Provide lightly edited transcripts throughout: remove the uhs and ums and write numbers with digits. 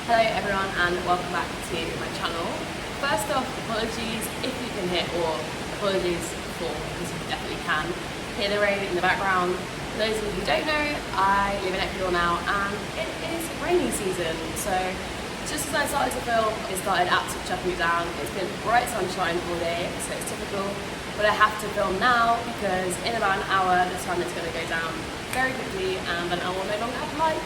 Hello everyone and welcome back to my channel. First off, apologies if you can hear, or apologies for, because you definitely can, hear the rain in the background. For those of you who don't know, I live in Ecuador now and it is rainy season. So just as I started to film, it started absolutely chucking it down. It's been bright sunshine all day, so it's typical. But I have to film now because in about an hour the sun is going to go down very quickly and then I will no longer have light.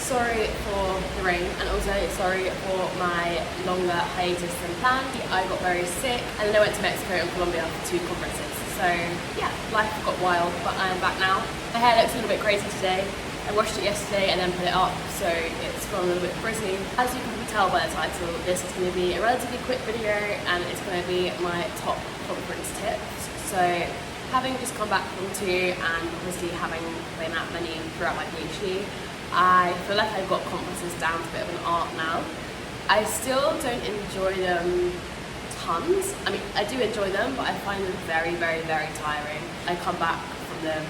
Sorry for the rain and also sorry for my longer hiatus than planned. I got very sick and then I went to Mexico and Colombia for 2 conferences. So yeah, life got wild, but I am back now. My hair looks a little bit crazy today. I washed it yesterday and then put it up, so it's gone a little bit frizzy. As you can tell by the title, this is going to be a relatively quick video and it's going to be my top conference tips. So having just come back from 2 and obviously having been at many throughout my PhD, I feel like I've got conferences down to a bit of an art now. I still don't enjoy them tons. I mean, I do enjoy them, but I find them very, very, very tiring. I come back from them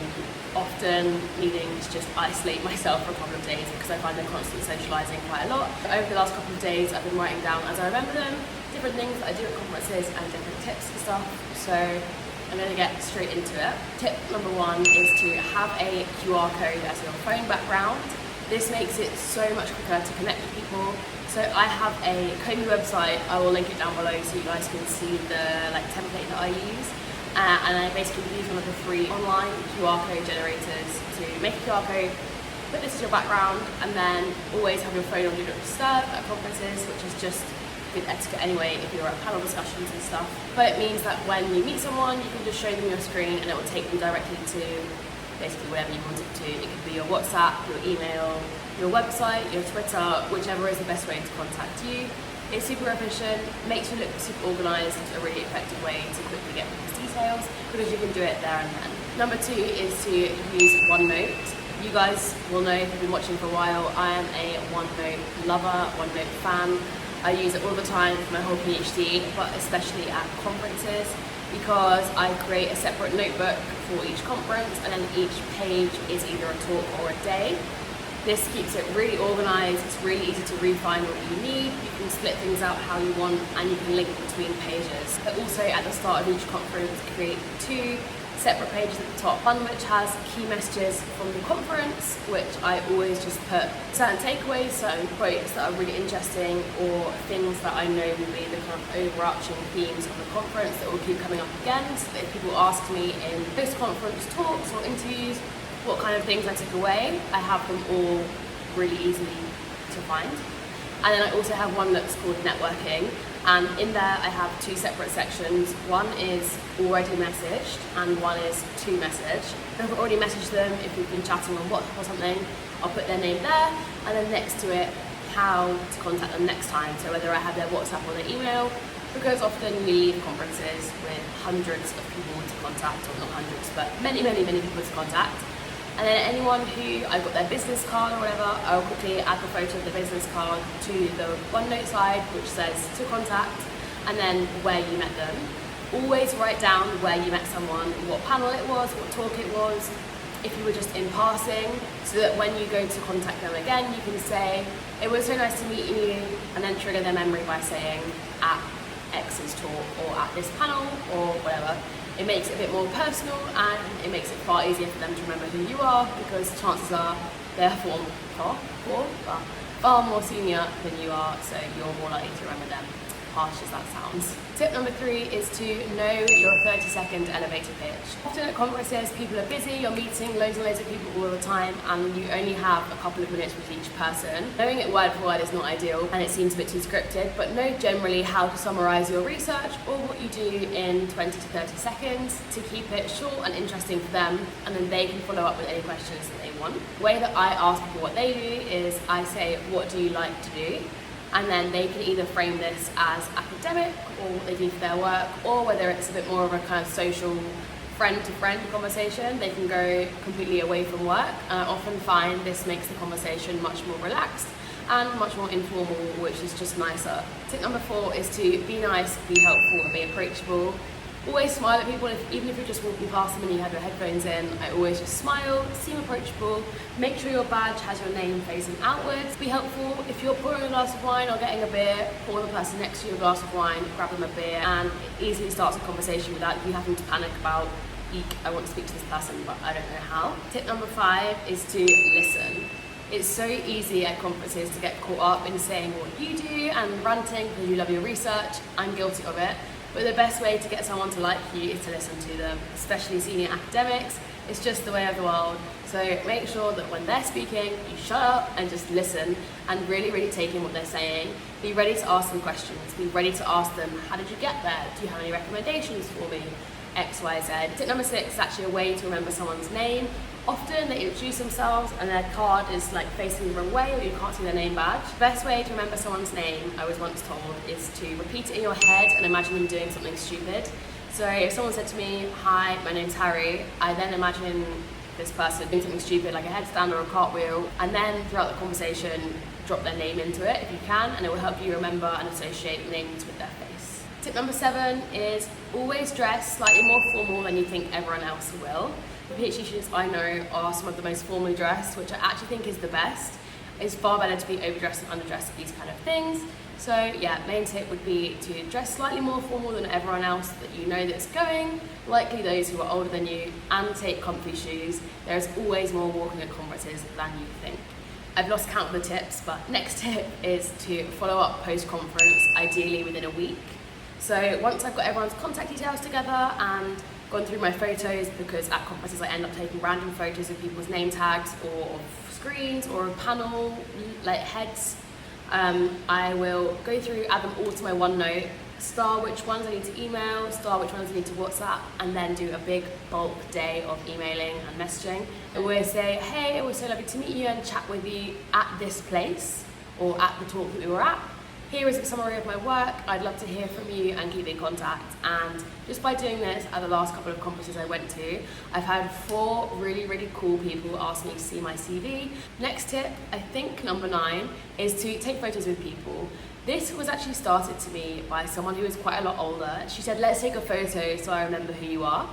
often needing to just isolate myself for a couple of days because I find them constantly socialising quite a lot. Over the last couple of days, I've been writing down as I remember them, different things that I do at conferences and different tips and stuff. So I'm going to get straight into it. Tip number 1 is to have a QR code as your phone background. This makes it so much quicker to connect with people. So I have a Comey website, I will link it down below so you guys can see the template that I use. And I basically use one of the free online QR code generators to make a QR code, put this as your background, and then always have your phone on Do Not Disturb at conferences, which is just good etiquette anyway if you're at panel discussions and stuff. But it means that when you meet someone, you can just show them your screen and it will take them directly to basically whatever you want it to. It could be your WhatsApp, your email, your website, your Twitter, whichever is the best way to contact you. It's super efficient, makes you look super organised, a really effective way to quickly get people's details because you can do it there and then. Number 2 is to use OneNote. You guys will know if you've been watching for a while, I am a OneNote lover, OneNote fan. I use it all the time for my whole PhD, but especially at conferences because I create a separate notebook for each conference and then each page is either a talk or a day. This keeps it really organised, it's really easy to refine what you need, you can split things out how you want and you can link between pages. But also at the start of each conference create 2 separate pages at the top, one which has key messages from the conference, which I always just put certain takeaways, certain quotes that are really interesting or things that I know will be the kind of overarching themes of the conference that will keep coming up again, so that if people ask me in post-conference talks or interviews what kind of things I took away, I have them all really easily to find. And then I also have one that's called networking, and in there I have 2 separate sections. One is already messaged and one is to message. If I've already messaged them, if we've been chatting on WhatsApp or something, I'll put their name there, and then next to it how to contact them next time, so whether I have their WhatsApp or their email, because often we leave conferences with hundreds of people to contact, or not hundreds, but many, many, many people to contact. And then anyone who I've got their business card or whatever, I'll quickly add the photo of the business card to the OneNote side, which says to contact, and then where you met them. Always write down where you met someone, what panel it was, what talk it was, if you were just in passing, so that when you go to contact them again, you can say, it was so nice to meet you, and then trigger their memory by saying, at X's talk, or at this panel, or whatever. It makes it a bit more personal and it makes it far easier for them to remember who you are because chances are they're far more senior than you are, so you're more likely to remember them, harsh as that sounds. Tip number 3 is to know your 30-second elevator pitch. Often at conferences people are busy, you're meeting loads and loads of people all the time and you only have a couple of minutes with each person. Knowing it word for word is not ideal and it seems a bit too scripted, but know generally how to summarise your research or what you do in 20 to 30 seconds to keep it short and interesting for them, and then they can follow up with any questions that they want. The way that I ask people what they do is I say, what do you like to do? And then they can either frame this as academic or what they do for their work, or whether it's a bit more of a kind of social friend-to-friend conversation, they can go completely away from work. And I often find this makes the conversation much more relaxed and much more informal, which is just nicer. Tip number 4 is to be nice, be helpful and be approachable. Always smile at people, even if you're just walking past them and you have your headphones in. I always just smile, seem approachable, make sure your badge has your name facing outwards. Be helpful. If you're pouring a glass of wine or getting a beer, pour the person next to you a glass of wine, grab them a beer, and it easily starts a conversation without you having to panic about, eek, I want to speak to this person, but I don't know how. Tip number 5 is to listen. It's so easy at conferences to get caught up in saying what you do and ranting because you love your research. I'm guilty of it. But the best way to get someone to like you is to listen to them, especially senior academics. It's just the way of the world. So make sure that when they're speaking, you shut up and just listen and really, really take in what they're saying. Be ready to ask them questions. Be ready to ask them, how did you get there? Do you have any recommendations for me? X, Y, Z. Tip number 6 is actually a way to remember someone's name. Often they introduce themselves and their card is like facing the wrong way or you can't see their name badge. The best way to remember someone's name, I was once told, is to repeat it in your head and imagine them doing something stupid. So if someone said to me, hi, my name's Harry, I then imagine this person doing something stupid like a headstand or a cartwheel, and then throughout the conversation drop their name into it if you can, and it will help you remember and associate names with their face. Tip number 7 is always dress slightly more formal than you think everyone else will. The PhD students I know are some of the most formally dressed, which I actually think is the best. It's far better to be overdressed and underdressed at these kind of things. So yeah, main tip would be to dress slightly more formal than everyone else that you know that's going, likely those who are older than you, and take comfy shoes. There's always more walking at conferences than you think. I've lost count of the tips, but next tip is to follow up post-conference, ideally within a week. So once I've got everyone's contact details together and gone through my photos, because at conferences I end up taking random photos of people's name tags or of screens or a panel, like heads, I will go through, add them all to my OneNote, star which ones I need to email, star which ones I need to WhatsApp, and then do a big bulk day of emailing and messaging. I always say, hey, it was so lovely to meet you and chat with you at this place or at the talk that we were at. Here is a summary of my work. I'd love to hear from you and keep in contact. And just by doing this at the last couple of conferences I went to, I've had 4 really, really cool people ask me to see my CV. Next tip, I think number 9, is to take photos with people. This was actually started to me by someone who was quite a lot older. She said, let's take a photo so I remember who you are.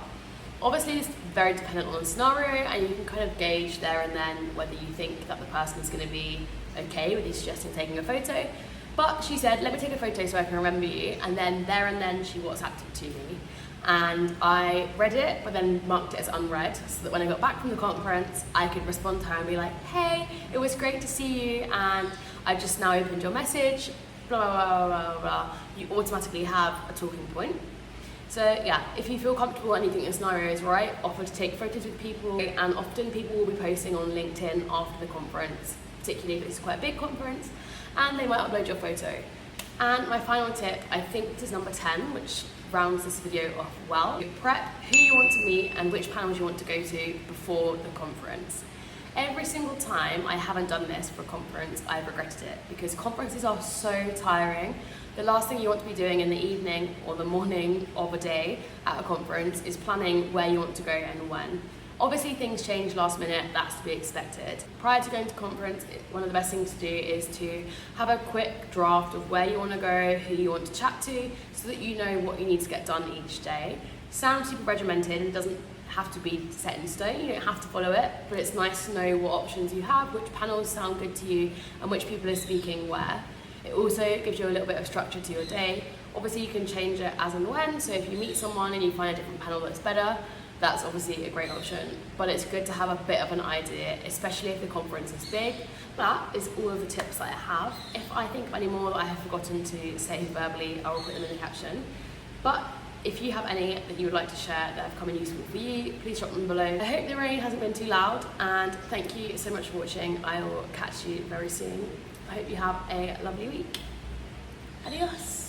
Obviously, it's very dependent on the scenario, and you can kind of gauge there and then whether you think that the person is going to be okay with you suggesting taking a photo. But she said, let me take a photo so I can remember you, and then there and then she WhatsApped it to me. And I read it, but then marked it as unread, so that when I got back from the conference, I could respond to her and be like, hey, it was great to see you, and I just now opened your message, blah, blah, blah, blah, blah. You automatically have a talking point. So yeah, if you feel comfortable and you think the scenario is right, offer to take photos with people, and often people will be posting on LinkedIn after the conference, particularly if it's quite a big conference, and they might upload your photo. And my final tip, I think this is number 10, which rounds this video off well. Prep who you want to meet and which panels you want to go to before the conference. Every single time I haven't done this for a conference, I've regretted it, because conferences are so tiring. The last thing you want to be doing in the evening or the morning of a day at a conference is planning where you want to go and when. Obviously things change last minute, that's to be expected. Prior to going to conference, one of the best things to do is to have a quick draft of where you want to go, who you want to chat to, so that you know what you need to get done each day. Sounds super regimented and doesn't have to be set in stone, you don't have to follow it, but it's nice to know what options you have, which panels sound good to you, and which people are speaking where. It also gives you a little bit of structure to your day. Obviously you can change it as and when, so if you meet someone and you find a different panel that's better, that's obviously a great option, but it's good to have a bit of an idea, especially if the conference is big. That is all of the tips that I have. If I think of any more that I have forgotten to say verbally, I will put them in the caption. But if you have any that you would like to share that have come in useful for you, please drop them below. I hope the rain hasn't been too loud, and thank you so much for watching. I will catch you very soon. I hope you have a lovely week. Adios.